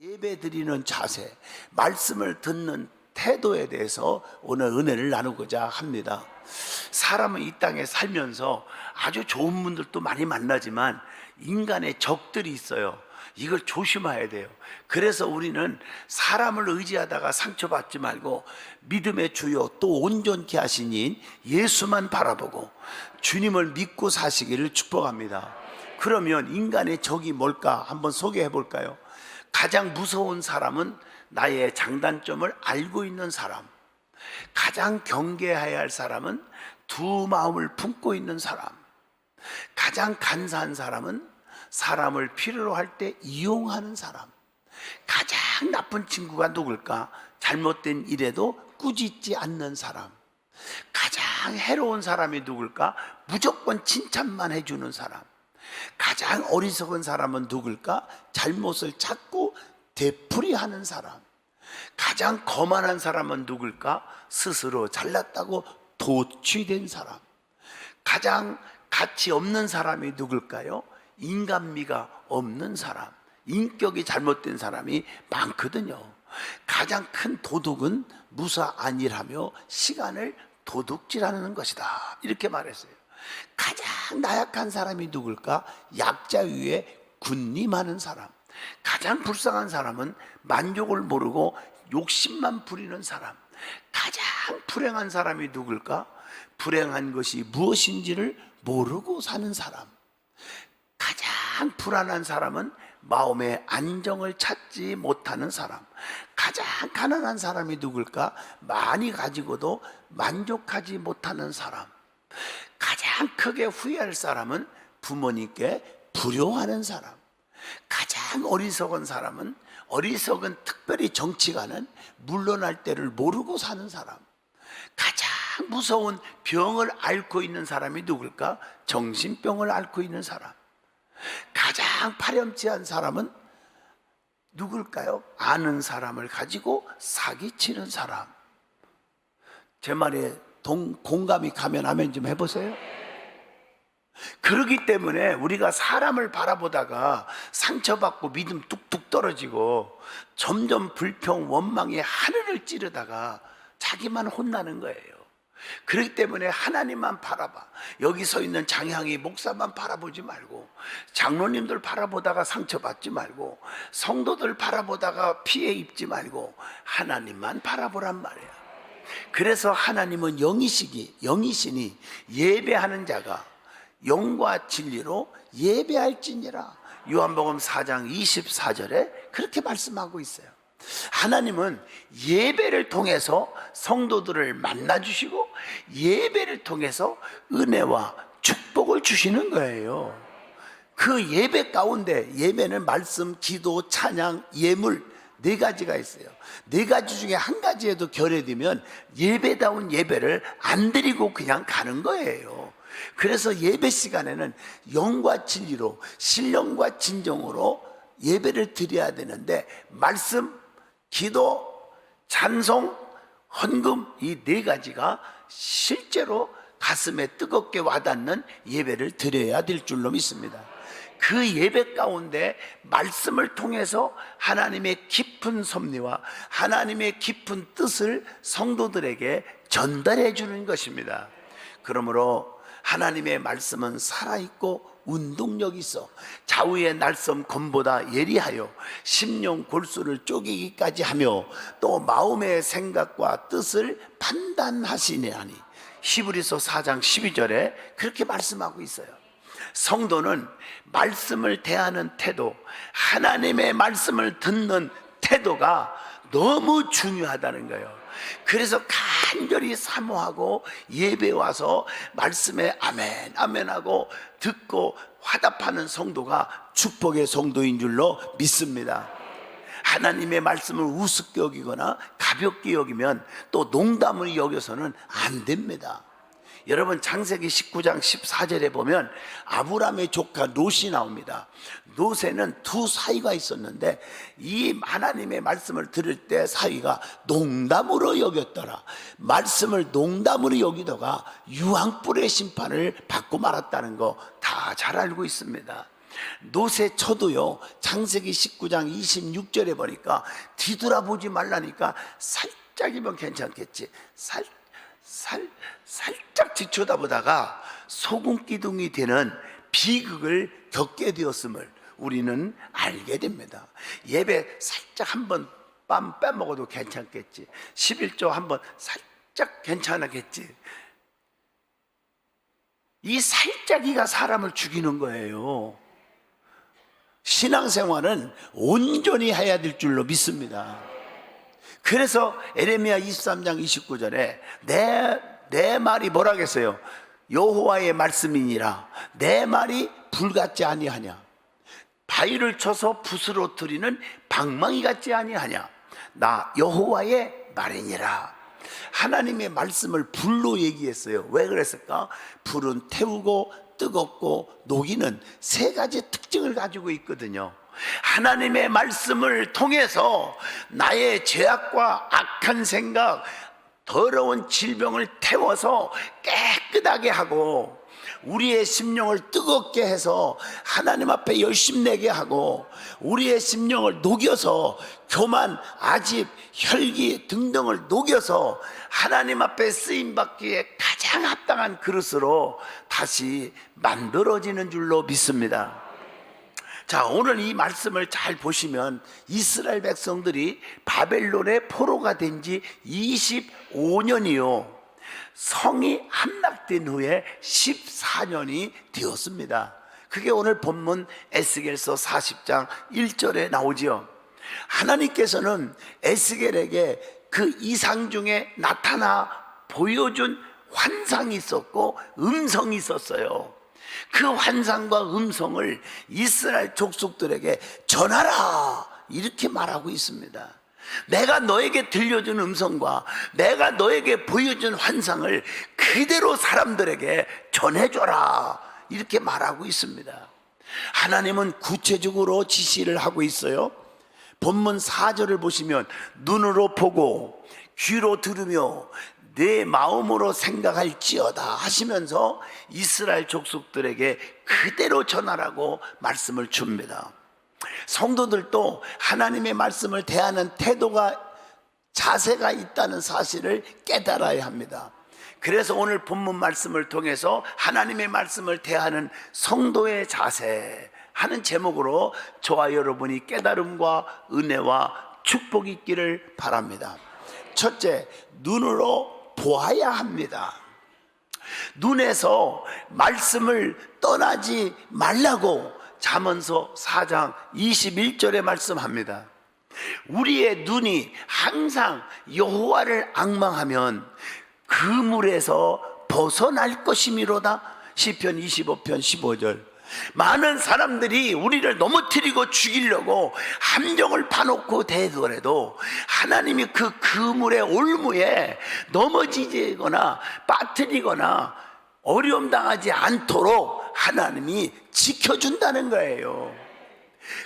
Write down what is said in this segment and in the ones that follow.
예배 드리는 자세, 말씀을 듣는 태도에 대해서 오늘 은혜를 나누고자 합니다. 사람은 이 땅에 살면서 아주 좋은 분들도 많이 만나지만 인간의 적들이 있어요. 이걸 조심해야 돼요. 그래서 우리는 사람을 의지하다가 상처받지 말고 믿음의 주요 또 온전케 하신 이인 예수만 바라보고 주님을 믿고 사시기를 축복합니다. 그러면 인간의 적이 뭘까 한번 소개해 볼까요? 가장 무서운 사람은 나의 장단점을 알고 있는 사람, 가장 경계해야 할 사람은 두 마음을 품고 있는 사람, 가장 간사한 사람은 사람을 필요로 할 때 이용하는 사람, 가장 나쁜 친구가 누굴까? 잘못된 일에도 꾸짖지 않는 사람, 가장 해로운 사람이 누굴까? 무조건 칭찬만 해주는 사람, 가장 어리석은 사람은 누굴까? 잘못을 찾고 되풀이하는 사람, 가장 거만한 사람은 누굴까? 스스로 잘났다고 도취된 사람, 가장 가치 없는 사람이 누굴까요? 인간미가 없는 사람, 인격이 잘못된 사람이 많거든요. 가장 큰 도둑은 무사 안일하며 시간을 도둑질하는 것이다, 이렇게 말했어요. 가장 나약한 사람이 누굴까? 약자 위에 군림하는 사람. 가장 불쌍한 사람은 만족을 모르고 욕심만 부리는 사람. 가장 불행한 사람이 누굴까? 불행한 것이 무엇인지를 모르고 사는 사람. 가장 불안한 사람은 마음의 안정을 찾지 못하는 사람. 가장 가난한 사람이 누굴까? 많이 가지고도 만족하지 못하는 사람. 가장 크게 후회할 사람은 부모님께 불효하는 사람. 가장 어리석은 사람은 어리석은 특별히 정치가는 물러날 때를 모르고 사는 사람. 가장 무서운 병을 앓고 있는 사람이 누굴까? 정신병을 앓고 있는 사람. 가장 파렴치한 사람은 누굴까요? 아는 사람을 가지고 사기치는 사람. 제 말에 공감이 가면 아멘 좀 해보세요. 그렇기 때문에 우리가 사람을 바라보다가 상처받고 믿음 뚝뚝 떨어지고 점점 불평 원망의 하늘을 찌르다가 자기만 혼나는 거예요. 그렇기 때문에 하나님만 바라봐. 여기 서 있는 장향이 목사만 바라보지 말고, 장로님들 바라보다가 상처받지 말고, 성도들 바라보다가 피해 입지 말고 하나님만 바라보란 말이야. 그래서 하나님은 영이시니 예배하는 자가 영과 진리로 예배할지니라. 요한복음 4장 24절에 그렇게 말씀하고 있어요. 하나님은 예배를 통해서 성도들을 만나주시고 예배를 통해서 은혜와 축복을 주시는 거예요. 그 예배 가운데, 예배는 말씀, 기도, 찬양, 예물 네 가지가 있어요. 네 가지 중에 한 가지에도 결여되면 예배다운 예배를 안 드리고 그냥 가는 거예요. 그래서 예배 시간에는 영과 진리로, 신령과 진정으로 예배를 드려야 되는데, 말씀, 기도, 찬송, 헌금 이 네 가지가 실제로 가슴에 뜨겁게 와닿는 예배를 드려야 될 줄로 믿습니다. 그 예배 가운데 말씀을 통해서 하나님의 깊은 섭리와 하나님의 깊은 뜻을 성도들에게 전달해 주는 것입니다. 그러므로 하나님의 말씀은 살아있고 운동력이 있어 좌우의 날섬 검보다 예리하여 심령 골수를 쪼개기까지 하며 또 마음의 생각과 뜻을 판단하시니 하니, 히브리서 4장 12절에 그렇게 말씀하고 있어요. 성도는 말씀을 대하는 태도, 하나님의 말씀을 듣는 태도가 너무 중요하다는 거예요. 그래서 간절히 사모하고 예배 와서 말씀에 아멘 아멘 하고 듣고 화답하는 성도가 축복의 성도인 줄로 믿습니다. 하나님의 말씀을 우습게 여기거나 가볍게 여기면 또 농담을 여겨서는 안 됩니다. 여러분 창세기 19장 14절에 보면 아브라함의 조카 롯이 나옵니다. 롯에는 두 사위가 있었는데 이 하나님의 말씀을 들을 때 사위가 농담으로 여겼더라. 말씀을 농담으로 여기다가 유황불의 심판을 받고 말았다는 거 다 잘 알고 있습니다. 롯의 처도요, 창세기 19장 26절에 보니까 뒤돌아보지 말라니까 살짝이면 괜찮겠지, 살짝 뒤쳐다보다가 소금기둥이 되는 비극을 겪게 되었음을 우리는 알게 됩니다. 예배 살짝 한번 빰 빼먹어도 괜찮겠지, 11조 한번 살짝 괜찮았겠지. 이 살짝이가 사람을 죽이는 거예요. 신앙생활은 온전히 해야 될 줄로 믿습니다. 그래서 에레미야 23장 29절에 내 말이 뭐라겠어요? 여호와의 말씀이니라. 내 말이 불같지 아니하냐? 바위를 쳐서 붓으로 들이는 방망이 같지 아니하냐? 나 여호와의 말이니라. 하나님의 말씀을 불로 얘기했어요. 왜 그랬을까? 불은 태우고 뜨겁고 녹이는 세 가지 특징을 가지고 있거든요. 하나님의 말씀을 통해서 나의 죄악과 악한 생각, 더러운 질병을 태워서 깨끗하게 하고 우리의 심령을 뜨겁게 해서 하나님 앞에 열심내게 하고 우리의 심령을 녹여서 교만, 아집, 혈기 등등을 녹여서 하나님 앞에 쓰임받기에 가장 합당한 그릇으로 다시 만들어지는 줄로 믿습니다. 자, 오늘 이 말씀을 잘 보시면 이스라엘 백성들이 바벨론의 포로가 된 지 25년이요 성이 함락된 후에 14년이 되었습니다. 그게 오늘 본문 에스겔서 40장 1절에 나오지요. 하나님께서는 에스겔에게 그 이상 중에 나타나 보여준 환상이 있었고 음성이 있었어요. 그 환상과 음성을 이스라엘 족속들에게 전하라 이렇게 말하고 있습니다. 내가 너에게 들려준 음성과 내가 너에게 보여준 환상을 그대로 사람들에게 전해줘라 이렇게 말하고 있습니다. 하나님은 구체적으로 지시를 하고 있어요. 본문 4절을 보시면 눈으로 보고 귀로 들으며 내 마음으로 생각할지어다 하시면서 이스라엘 족속들에게 그대로 전하라고 말씀을 줍니다. 성도들도 하나님의 말씀을 대하는 태도가, 자세가 있다는 사실을 깨달아야 합니다. 그래서 오늘 본문 말씀을 통해서 하나님의 말씀을 대하는 성도의 자세 하는 제목으로 저와 여러분이 깨달음과 은혜와 축복이 있기를 바랍니다. 첫째, 눈으로 보아야 합니다. 눈에서 말씀을 떠나지 말라고 잠언서 4장 21절에 말씀합니다. 우리의 눈이 항상 여호와를 앙망하면 그물에서 벗어날 것이미로다. 시편 25편 15절. 많은 사람들이 우리를 넘어뜨리고 죽이려고 함정을 파놓고 대더라도 하나님이 그 그물의 올무에 넘어지거나 빠뜨리거나 어려움 당하지 않도록 하나님이 지켜준다는 거예요.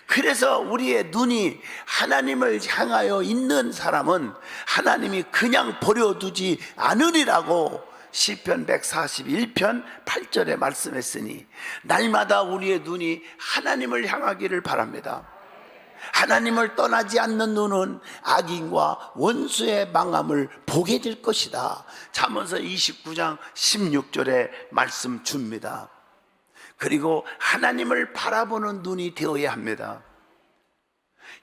그래서 우리의 눈이 하나님을 향하여 있는 사람은 하나님이 그냥 버려두지 않으리라고 시편 141편 8절에 말씀했으니 날마다 우리의 눈이 하나님을 향하기를 바랍니다. 하나님을 떠나지 않는 눈은 악인과 원수의 망함을 보게 될 것이다. 잠언서 29장 16절에 말씀 줍니다. 그리고 하나님을 바라보는 눈이 되어야 합니다.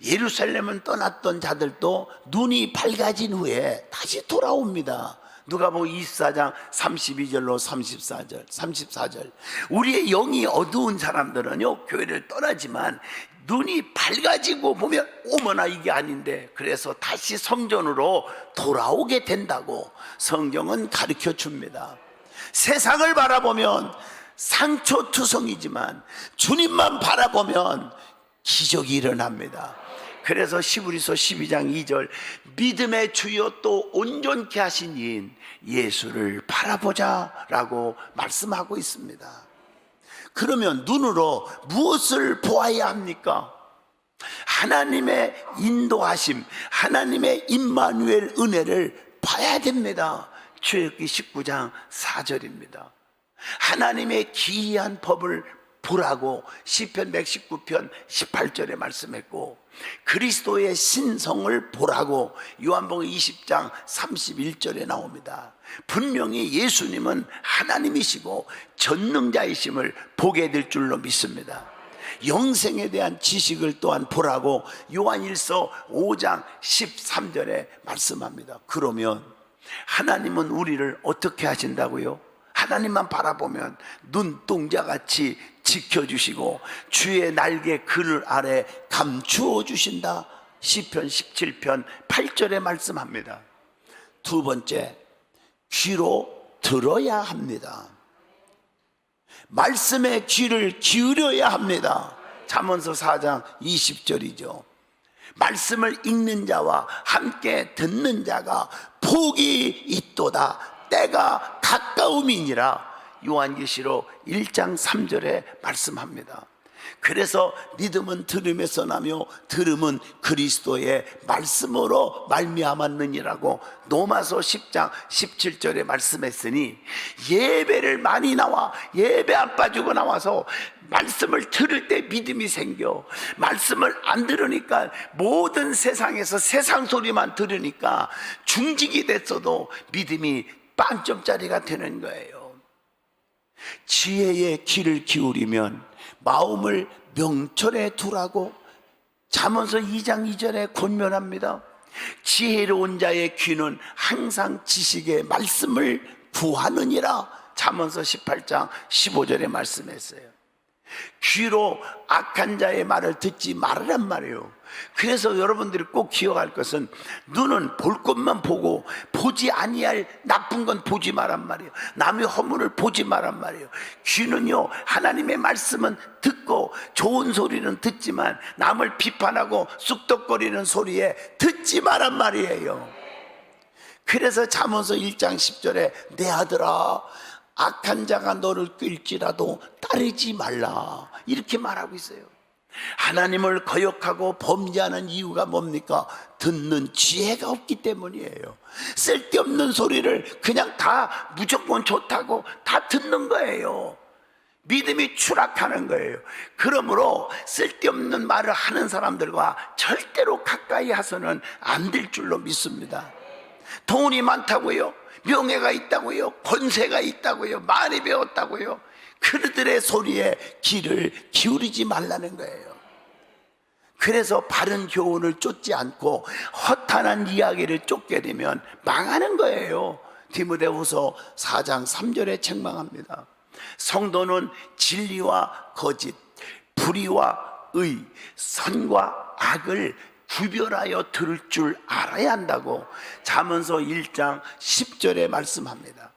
예루살렘은 떠났던 자들도 눈이 밝아진 후에 다시 돌아옵니다. 누가복음 24장 32절로 34절. 우리의 영이 어두운 사람들은요 교회를 떠나지만 눈이 밝아지고 보면 어머나 이게 아닌데, 그래서 다시 성전으로 돌아오게 된다고 성경은 가르쳐 줍니다. 세상을 바라보면 상처투성이지만 주님만 바라보면 기적이 일어납니다. 그래서 시브리서 12장 2절 믿음의 주여 또 온전케 하신 이인 예수를 바라보자 라고 말씀하고 있습니다. 그러면 눈으로 무엇을 보아야 합니까? 하나님의 인도하심, 하나님의 임마누엘 은혜를 봐야 됩니다. 출애굽기 19장 4절입니다. 하나님의 기이한 법을 보라고 시편 119편 18절에 말씀했고, 그리스도의 신성을 보라고 요한복음 20장 31절에 나옵니다. 분명히 예수님은 하나님이시고 전능자이심을 보게 될 줄로 믿습니다. 영생에 대한 지식을 또한 보라고 요한일서 5장 13절에 말씀합니다. 그러면 하나님은 우리를 어떻게 하신다고요? 하나님만 바라보면 눈동자같이 지켜주시고 주의 날개 그늘 아래 감추어 주신다. 시편 17편 8절에 말씀합니다. 두 번째, 귀로 들어야 합니다. 말씀에 귀를 기울여야 합니다. 잠언서 4장 20절이죠. 말씀을 읽는 자와 함께 듣는 자가 복이 있도다. 때가 가까움이니라. 요한계시록 1장 3절에 말씀합니다. 그래서 믿음은 들음에서 나며 들음은 그리스도의 말씀으로 말미암았느니라고 로마서 10장 17절에 말씀했으니, 예배를 많이 나와 예배 안 빠지고 나와서 말씀을 들을 때 믿음이 생겨. 말씀을 안 들으니까 모든 세상에서 세상 소리만 들으니까 중직이 됐어도 믿음이 빵점짜리가 되는 거예요. 지혜의 귀를 기울이면 마음을 명철에 두라고 잠언서 2장 2절에 권면합니다. 지혜로운 자의 귀는 항상 지식의 말씀을 구하느니라. 잠언서 18장 15절에 말씀했어요. 귀로 악한 자의 말을 듣지 말으란 말이에요. 그래서 여러분들이 꼭 기억할 것은, 눈은 볼 것만 보고 보지 아니할 나쁜 건 보지 말란 말이에요. 남의 허물을 보지 말란 말이에요. 귀는요, 하나님의 말씀은 듣고 좋은 소리는 듣지만 남을 비판하고 쑥덕거리는 소리에 듣지 말란 말이에요. 그래서 잠언서 1장 10절에 내 아들아, 악한 자가 너를 끌지라도 따르지 말라, 이렇게 말하고 있어요. 하나님을 거역하고 범죄하는 이유가 뭡니까? 듣는 지혜가 없기 때문이에요. 쓸데없는 소리를 그냥 다 무조건 좋다고 다 듣는 거예요. 믿음이 추락하는 거예요. 그러므로 쓸데없는 말을 하는 사람들과 절대로 가까이 해서는 안 될 줄로 믿습니다. 돈이 많다고요? 명예가 있다고요? 권세가 있다고요? 많이 배웠다고요? 그들의 소리에 귀를 기울이지 말라는 거예요. 그래서 바른 교훈을 쫓지 않고 허탄한 이야기를 쫓게 되면 망하는 거예요. 디모데후서 4장 3절에 책망합니다. 성도는 진리와 거짓, 불의와 의, 선과 악을 구별하여 들을 줄 알아야 한다고 잠언서 1장 10절에 말씀합니다.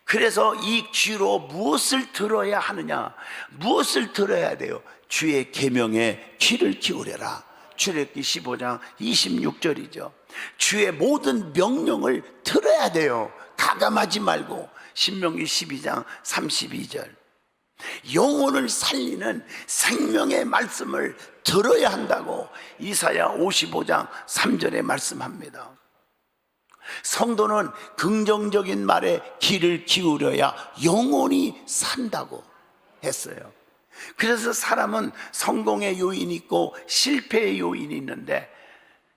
그래서 이 귀로 무엇을 들어야 하느냐? 무엇을 들어야 돼요? 주의 계명에 귀를 기울여라. 출애굽기 15장 26절이죠. 주의 모든 명령을 들어야 돼요. 가감하지 말고. 신명기 12장 32절. 영혼을 살리는 생명의 말씀을 들어야 한다고 이사야 55장 3절에 말씀합니다. 성도는 긍정적인 말에 귀를 기울여야 영원히 산다고 했어요. 그래서 사람은 성공의 요인이 있고 실패의 요인이 있는데,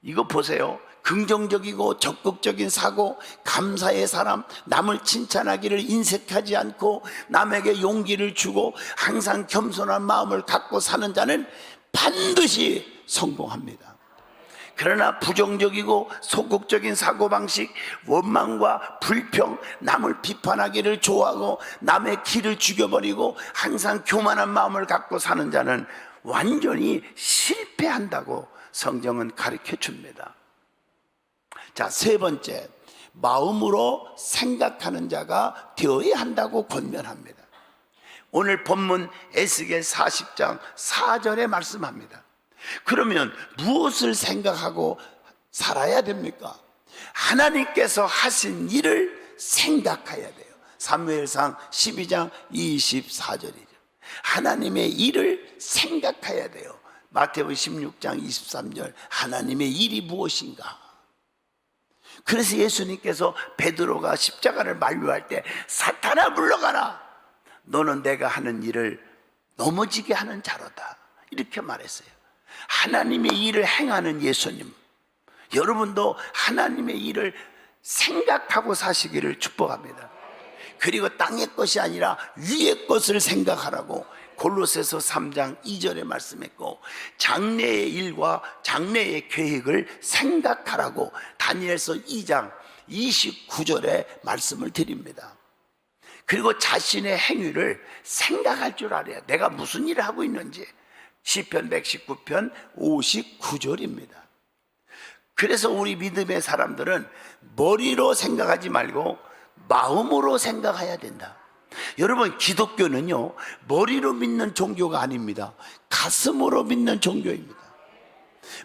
이거 보세요. 긍정적이고 적극적인 사고, 감사의 사람, 남을 칭찬하기를 인색하지 않고 남에게 용기를 주고 항상 겸손한 마음을 갖고 사는 자는 반드시 성공합니다. 그러나 부정적이고 소극적인 사고방식, 원망과 불평, 남을 비판하기를 좋아하고 남의 길을 죽여버리고 항상 교만한 마음을 갖고 사는 자는 완전히 실패한다고 성경은 가르쳐 줍니다. 자, 세 번째, 마음으로 생각하는 자가 되어야 한다고 권면합니다. 오늘 본문 에스겔 40장 4절에 말씀합니다. 그러면 무엇을 생각하고 살아야 됩니까? 하나님께서 하신 일을 생각해야 돼요. 사무엘상 12장 24절이죠. 하나님의 일을 생각해야 돼요. 마태복음 16장 23절, 하나님의 일이 무엇인가? 그래서 예수님께서 베드로가 십자가를 만류할 때 사탄아 물러가라, 너는 내가 하는 일을 넘어지게 하는 자로다, 이렇게 말했어요. 하나님의 일을 행하는 예수님, 여러분도 하나님의 일을 생각하고 사시기를 축복합니다. 그리고 땅의 것이 아니라 위의 것을 생각하라고 골로새서 3장 2절에 말씀했고, 장래의 일과 장래의 계획을 생각하라고 다니엘서 2장 29절에 말씀을 드립니다. 그리고 자신의 행위를 생각할 줄 알아야, 내가 무슨 일을 하고 있는지. 시편 119편 59절입니다. 그래서 우리 믿음의 사람들은 머리로 생각하지 말고 마음으로 생각해야 된다. 여러분, 기독교는요, 머리로 믿는 종교가 아닙니다. 가슴으로 믿는 종교입니다.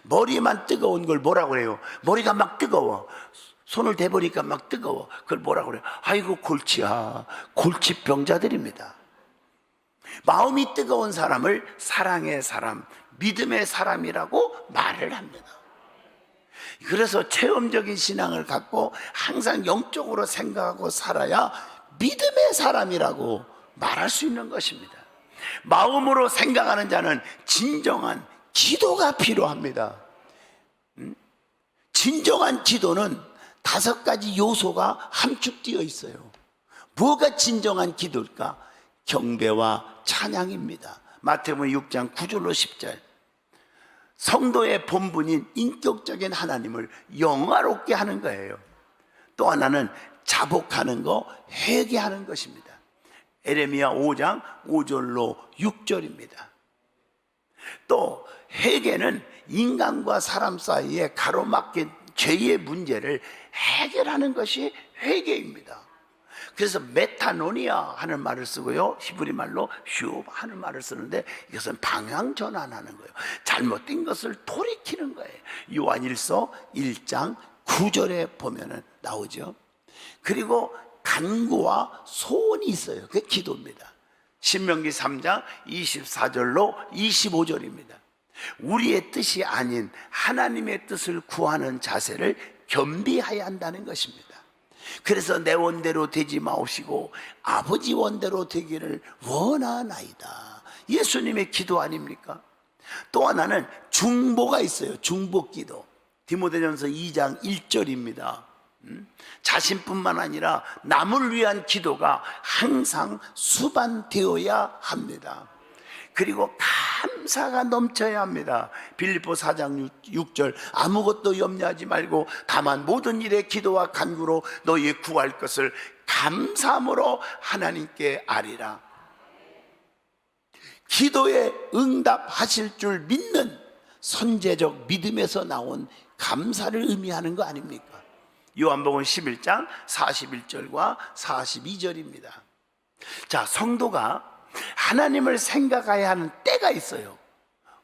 머리만 뜨거운 걸 뭐라고 그래요? 머리가 막 뜨거워, 손을 대보니까 막 뜨거워, 그걸 뭐라고 그래요? 아이고 골치야, 골치병자들입니다. 마음이 뜨거운 사람을 사랑의 사람, 믿음의 사람이라고 말을 합니다. 그래서 체험적인 신앙을 갖고 항상 영적으로 생각하고 살아야 믿음의 사람이라고 말할 수 있는 것입니다. 마음으로 생각하는 자는 진정한 기도가 필요합니다. 진정한 기도는 5가지 요소가 함축되어 있어요. 뭐가 진정한 기도일까? 경배와 찬양입니다. 마태복음 6장 9절로 10절. 성도의 본분인 인격적인 하나님을 영화롭게 하는 거예요. 또 하나는 자복하는 거, 회개하는 것입니다. 에레미야 5장 5절로 6절입니다. 또 회개는 인간과 사람 사이에 가로막힌 죄의 문제를 해결하는 것이 회개입니다. 그래서 메타노니아 하는 말을 쓰고요, 히브리 말로 슈브 하는 말을 쓰는데, 이것은 방향 전환하는 거예요. 잘못된 것을 돌이키는 거예요. 요한일서 1장 9절에 보면은 나오죠. 그리고 간구와 소원이 있어요. 그게 기도입니다. 신명기 3장 24절로 25절입니다. 우리의 뜻이 아닌 하나님의 뜻을 구하는 자세를 겸비해야 한다는 것입니다. 그래서 내 원대로 되지 마옵시고 아버지 원대로 되기를 원하나이다, 예수님의 기도 아닙니까? 또 하나는 중보가 있어요. 중보기도. 디모데전서 2장 1절입니다. 자신뿐만 아니라 남을 위한 기도가 항상 수반되어야 합니다. 그리고 감사가 넘쳐야 합니다. 빌립보 4장 6절, 아무것도 염려하지 말고 다만 모든 일에 기도와 간구로 너희의 구할 것을 감사함으로 하나님께 아리라. 기도에 응답하실 줄 믿는 선제적 믿음에서 나온 감사를 의미하는 거 아닙니까? 요한복음 11장 41절과 42절입니다. 자, 성도가 하나님을 생각해야 하는 때가 있어요.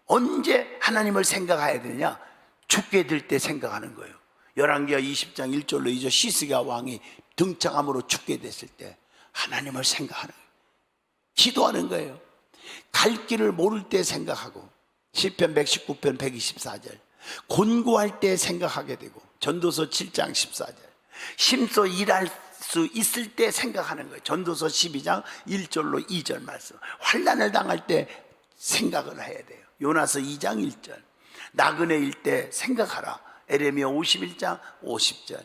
언제 하나님을 생각해야 되냐? 죽게 될 때 생각하는 거예요. 열왕기하 20장 1절로 2절, 시스기야 왕이 등장함으로 죽게 됐을 때 하나님을 생각하는 거예요. 기도하는 거예요. 갈 길을 모를 때 생각하고, 시편 119편 124절, 곤고할 때 생각하게 되고, 전도서 7장 14절, 심소 일할 수 있을 때 생각하는 거예요. 전도서 12장 1절로 2절 말씀. 환난을 당할 때 생각을 해야 돼요. 요나서 2장 1절, 나그네일 때 생각하라. 에레미야 51장 50절,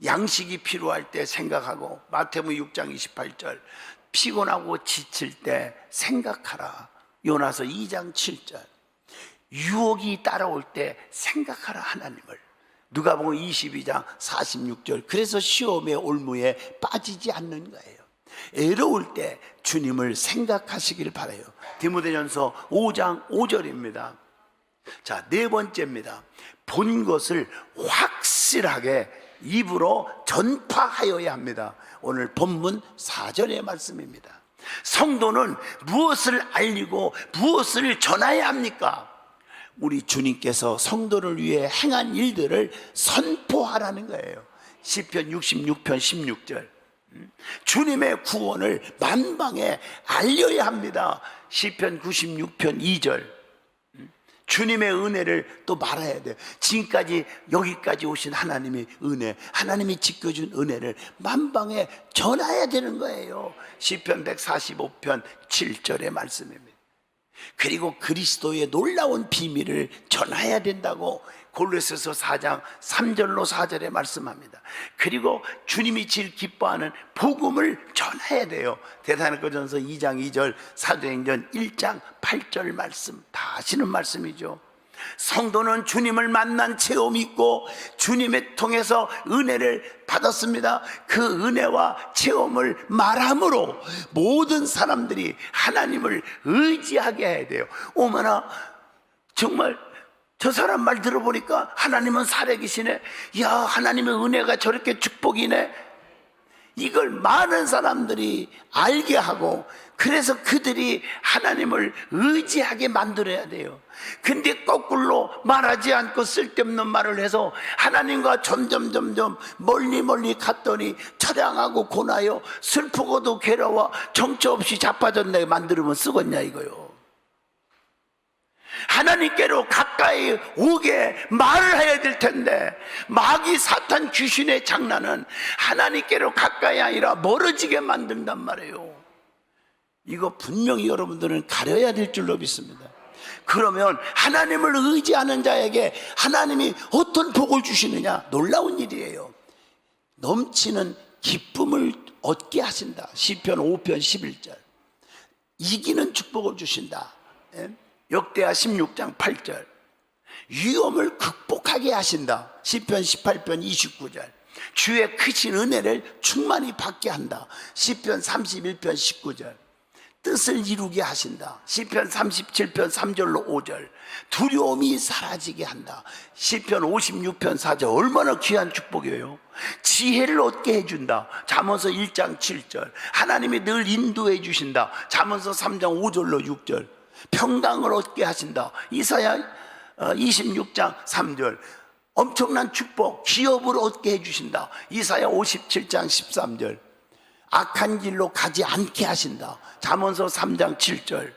양식이 필요할 때 생각하고, 마태복음 6장 28절, 피곤하고 지칠 때 생각하라. 요나서 2장 7절, 유혹이 따라올 때 생각하라 하나님을. 누가복음 22장 46절, 그래서 시험의 올무에 빠지지 않는 거예요. 애로울 때 주님을 생각하시길 바라요. 디모데전서 5장 5절입니다. 자, 4번째입니다. 본 것을 확실하게 입으로 전파하여야 합니다. 오늘 본문 4절의 말씀입니다. 성도는 무엇을 알리고 무엇을 전해야 합니까? 우리 주님께서 성도를 위해 행한 일들을 선포하라는 거예요. 시편 66편 16절. 주님의 구원을 만방에 알려야 합니다. 시편 96편 2절. 주님의 은혜를 또 말해야 돼요. 지금까지 여기까지 오신 하나님의 은혜, 하나님이 지켜준 은혜를 만방에 전해야 되는 거예요. 시편 145편 7절의 말씀입니다. 그리고 그리스도의 놀라운 비밀을 전해야 된다고 골로새서 4장 3절로 4절에 말씀합니다. 그리고 주님이 제일 기뻐하는 복음을 전해야 돼요. 데살로니가전서 2장 2절, 사도행전 1장 8절 말씀 다 아시는 말씀이죠. 성도는 주님을 만난 체험이 있고 주님을 통해서 은혜를 받았습니다. 그 은혜와 체험을 말함으로 모든 사람들이 하나님을 의지하게 해야 돼요. 어머나 정말 저 사람 말 들어보니까 하나님은 살아계시네. 야, 하나님의 은혜가 저렇게 축복이네. 이걸 많은 사람들이 알게 하고 그래서 그들이 하나님을 의지하게 만들어야 돼요. 근데 거꾸로 말하지 않고 쓸데없는 말을 해서 하나님과 점점 멀리 갔더니 처량하고 고나요 슬프고도 괴로워 정처 없이 자빠졌네 만들면 쓰겠냐 이거요. 하나님께로 가까이 오게 말을 해야 될 텐데 마귀 사탄 귀신의 장난은 하나님께로 가까이 아니라 멀어지게 만든단 말이에요. 이거 분명히 여러분들은 가려야 될 줄로 믿습니다. 그러면 하나님을 의지하는 자에게 하나님이 어떤 복을 주시느냐? 놀라운 일이에요. 넘치는 기쁨을 얻게 하신다. 시편 5편 11절. 이기는 축복을 주신다. 역대하 16장 8절. 위험을 극복하게 하신다. 시편 18편 29절. 주의 크신 은혜를 충만히 받게 한다. 시편 31편 19절. 뜻을 이루게 하신다. 시편 37편 3절로 5절. 두려움이 사라지게 한다. 시편 56편 4절. 얼마나 귀한 축복이에요. 지혜를 얻게 해준다. 잠언서 1장 7절. 하나님이 늘 인도해 주신다. 잠언서 3장 5절로 6절. 평강을 얻게 하신다. 이사야 26장 3절. 엄청난 축복, 기업을 얻게 해주신다. 이사야 57장 13절. 악한 길로 가지 않게 하신다. 잠언서 3장 7절.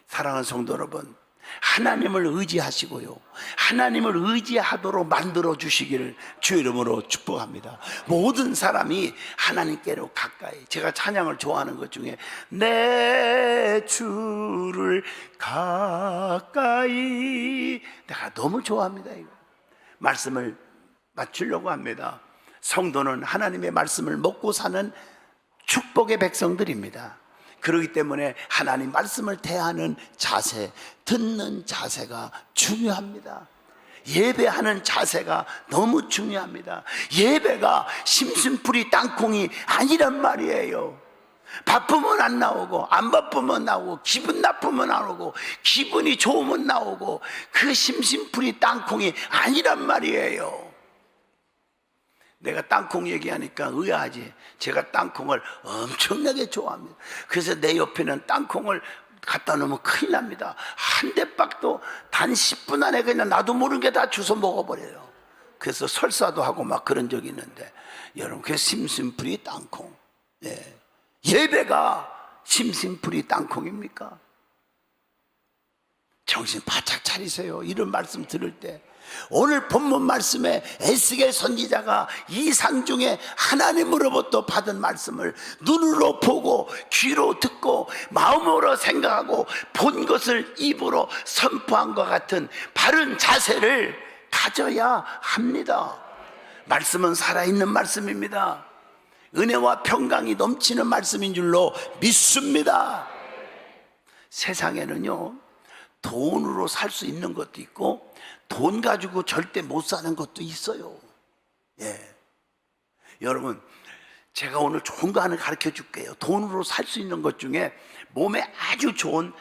사랑하는 성도 여러분, 하나님을 의지하시고요, 하나님을 의지하도록 만들어 주시기를 주의 이름으로 축복합니다. 모든 사람이 하나님께로 가까이, 제가 찬양을 좋아하는 것 중에 내 주를 가까이, 내가 너무 좋아합니다. 이거 말씀을 맞추려고 합니다. 성도는 하나님의 말씀을 먹고 사는 축복의 백성들입니다. 그렇기 때문에 하나님 말씀을 대하는 자세, 듣는 자세가 중요합니다. 예배하는 자세가 너무 중요합니다. 예배가 심심풀이 땅콩이 아니란 말이에요. 바쁘면 안 나오고, 안 바쁘면 나오고, 기분 나쁘면 안 오고, 기분이 좋으면 나오고, 그 심심풀이 땅콩이 아니란 말이에요. 내가 땅콩 얘기하니까 의아하지. 제가 땅콩을 엄청나게 좋아합니다. 그래서 내 옆에는 땅콩을 갖다 놓으면 큰일 납니다. 한 대박도 단 10분 안에 그냥 나도 모르는 게 다 주워 먹어버려요. 그래서 설사도 하고 막 그런 적이 있는데, 여러분, 그게 심심풀이 땅콩. 예. 예배가 심심풀이 땅콩입니까? 정신 바짝 차리세요. 이런 말씀 들을 때. 오늘 본문 말씀에 에스겔 선지자가 이 상 중에 하나님으로부터 받은 말씀을 눈으로 보고 귀로 듣고 마음으로 생각하고 본 것을 입으로 선포한 것 같은 바른 자세를 가져야 합니다. 말씀은 살아있는 말씀입니다. 은혜와 평강이 넘치는 말씀인 줄로 믿습니다. 세상에는요, 돈으로 살 수 있는 것도 있고 돈 가지고 절대 못 사는 것도 있어요. 예. 여러분, 제가 오늘 좋은 거 하나 가르쳐 줄게요. 돈으로 살 수 있는 것 중에 몸에 아주 좋은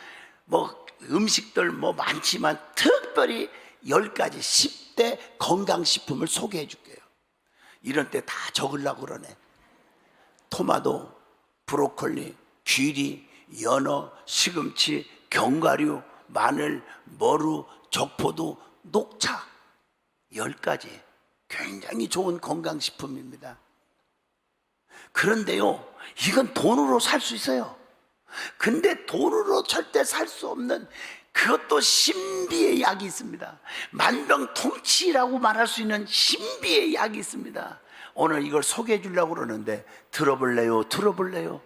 음식들 많지만 특별히 10가지 10대 건강식품을 소개해 줄게요. 이런 때 다 적으려고 그러네. 토마토, 브로콜리, 귀리, 연어, 시금치, 견과류, 마늘, 머루, 적포도, 녹차 10가지 굉장히 좋은 건강식품입니다. 그런데요, 이건 돈으로 살 수 있어요. 근데 돈으로 절대 살 수 없는 그것도 신비의 약이 있습니다. 만병통치라고 말할 수 있는 신비의 약이 있습니다. 오늘 이걸 소개해 주려고 그러는데 들어볼래요? 들어볼래요?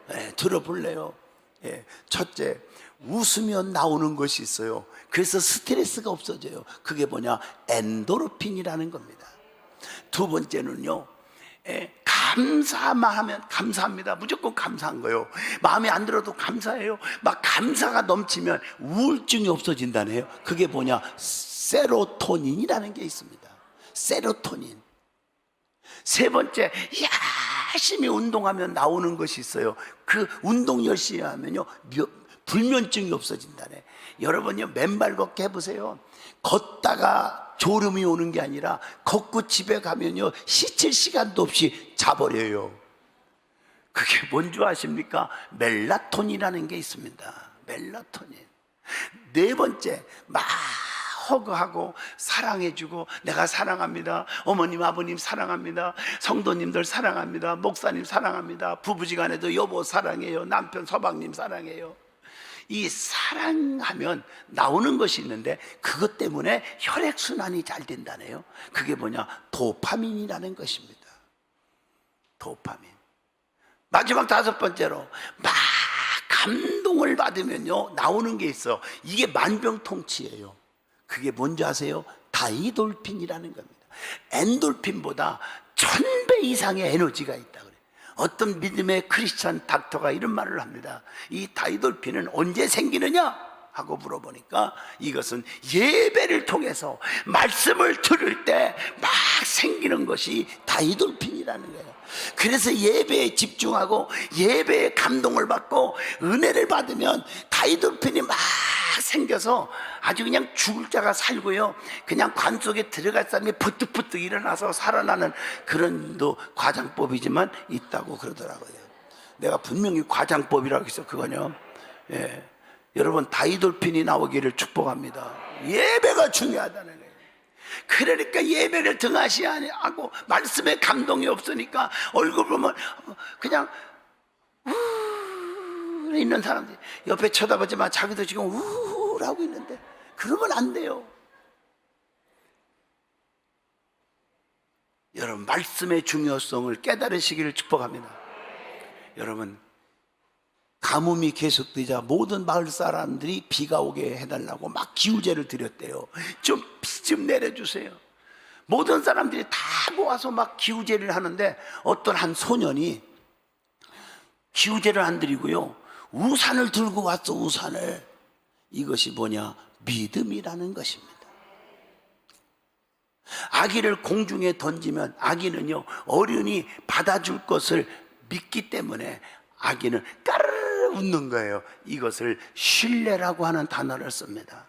네, 들어볼래요? 네. 첫째, 웃으면 나오는 것이 있어요. 그래서 스트레스가 없어져요. 그게 뭐냐? 엔도르핀이라는 겁니다. 두 번째는요, 감사만 하면 감사합니다. 무조건 감사한 거예요. 마음에 안 들어도 감사해요. 막 감사가 넘치면 우울증이 없어진다네요. 그게 뭐냐? 세로토닌이라는 게 있습니다. 세로토닌. 세 번째, 열심히 운동하면 나오는 것이 있어요. 그 운동 열심히 하면요, 불면증이 없어진다네. 여러분요, 맨발 걷기 해보세요. 걷다가 졸음이 오는 게 아니라 걷고 집에 가면요, 씻을 시간도 없이 자버려요. 그게 뭔지 아십니까? 멜라토닌이라는 게 있습니다. 멜라토닌. 네 번째, 막 허그하고 사랑해주고, 내가 사랑합니다, 어머님 아버님 사랑합니다, 성도님들 사랑합니다, 목사님 사랑합니다, 부부지간에도 여보 사랑해요, 남편 서방님 사랑해요. 이 사랑하면 나오는 것이 있는데 그것 때문에 혈액순환이 잘 된다네요. 그게 뭐냐? 도파민이라는 것입니다. 도파민. 마지막 다섯 번째로, 막 감동을 받으면요, 나오는 게 있어. 이게 만병통치예요. 그게 뭔지 아세요? 다이돌핀이라는 겁니다. 엔돌핀보다 1000배 이상의 에너지가 있다 그래요. 어떤 믿음의 크리스찬 닥터가 이런 말을 합니다. 이 다이돌핀은 언제 생기느냐 하고 물어보니까 이것은 예배를 통해서 말씀을 들을 때 막 생기는 것이 다이돌핀이라는 거예요. 그래서 예배에 집중하고 예배에 감동을 받고 은혜를 받으면 다이돌핀이 막 생겨서 아주 그냥 죽을 자가 살고요, 그냥 관 속에 들어갈 사람이 부뜩부뜩 일어나서 살아나는 그런 또 과장법이지만 있다고 그러더라고요. 내가 분명히 과장법이라고 했어. 그거요, 예. 여러분, 다이돌핀이 나오기를 축복합니다. 예배가 중요하다는 거예요. 그러니까 예배를 등하시하고 말씀에 감동이 없으니까 얼굴 보면 그냥 있는 사람들이 옆에 쳐다보지만 자기도 지금 우울하고 있는데, 그러면 안 돼요. 여러분, 말씀의 중요성을 깨달으시기를 축복합니다. 여러분, 가뭄이 계속되자 모든 마을 사람들이 비가 오게 해달라고 막 기우제를 드렸대요. 좀 비 좀 내려주세요. 모든 사람들이 다 모아서 막 기우제를 하는데 어떤 한 소년이 기우제를 안 드리고요, 우산을 들고 왔어. 우산을. 이것이 뭐냐? 믿음이라는 것입니다. 아기를 공중에 던지면 아기는요, 어른이 받아줄 것을 믿기 때문에 아기는 까르르 웃는 거예요. 이것을 신뢰라고 하는 단어를 씁니다.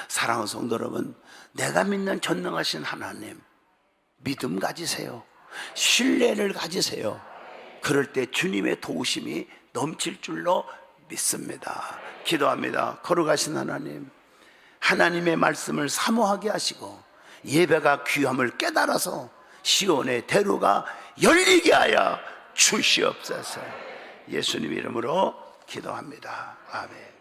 사랑하는 성도 여러분, 내가 믿는 전능하신 하나님 믿음 가지세요. 신뢰를 가지세요. 그럴 때 주님의 도우심이 넘칠 줄로 믿습니다. 기도합니다. 거룩하신 하나님, 하나님의 말씀을 사모하게 하시고 예배가 귀함을 깨달아서 시온의 대로가 열리게 하여 주시옵소서. 예수님 이름으로 기도합니다. 아멘.